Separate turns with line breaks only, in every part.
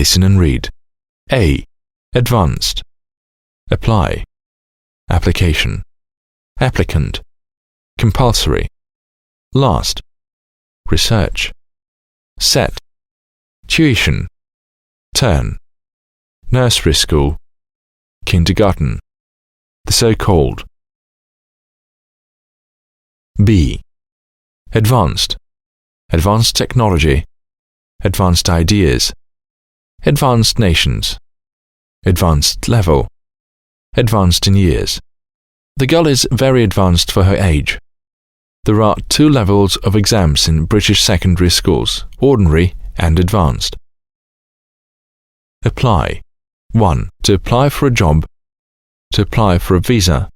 Listen and read. A. Advanced. Apply. Application. Applicant. Compulsory. Last. Research. Set. Tuition. Turn. Nursery school. Kindergarten. The so-called. B. Advanced. Advanced technology. Advanced ideas. Advanced nations. Advanced level. Advanced in years. The girl is very advanced for her age. There are 2 levels of exams in British secondary schools, ordinary and advanced. Apply. 1. To apply for a job. To apply for a visa.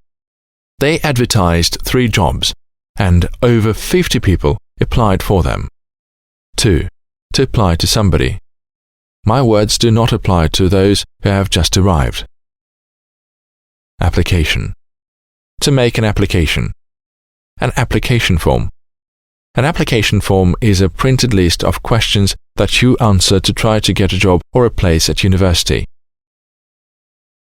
They advertised 3 jobs, and over 50 people applied for them. 2. To apply to somebody. My words do not apply to those who have just arrived. Application. To make an application. An application form. An application form is a printed list of questions that you answer to try to get a job or a place at university.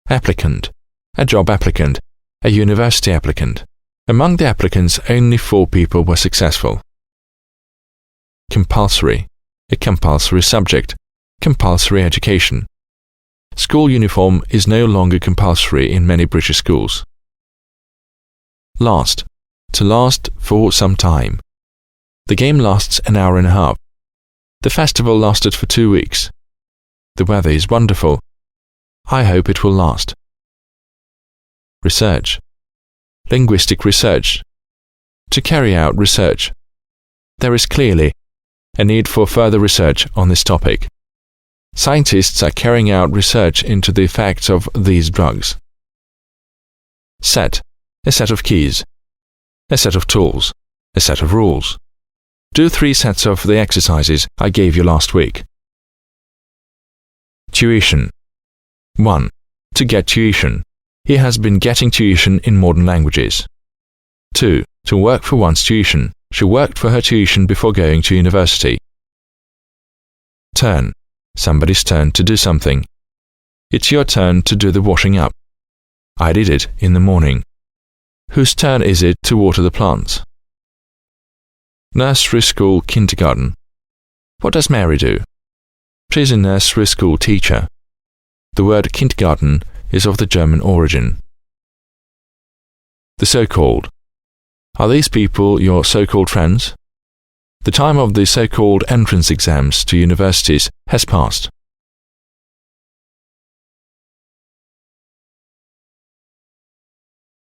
Applicant. A job applicant. A university applicant. Among the applicants, only 4 people were successful. Compulsory. A compulsory subject. Compulsory education. School uniform is no longer compulsory in many British schools. Last. To last for some time. The game lasts an hour and a half. The festival lasted for 2 weeks. The weather is wonderful. I hope it will last. Research. Linguistic research. To carry out research. There is clearly a need for further research on this topic. Scientists are carrying out research into the effects of these drugs. Set. A set of keys. A set of tools. A set of rules. Do 3 sets of the exercises I gave you last week. Tuition. 1. To get tuition. He has been getting tuition in modern languages. 2. To work for one's tuition. She worked for her tuition before going to university. Turn. Somebody's turn to do something. It's your turn to do the washing up. I did it in the morning. Whose turn is it to water the plants? Nursery school, kindergarten. What does Mary do? She is a nursery school teacher. The word kindergarten is of the German origin. The so-called. Are these people your so-called friends? The time of the so-called entrance exams to universities has passed.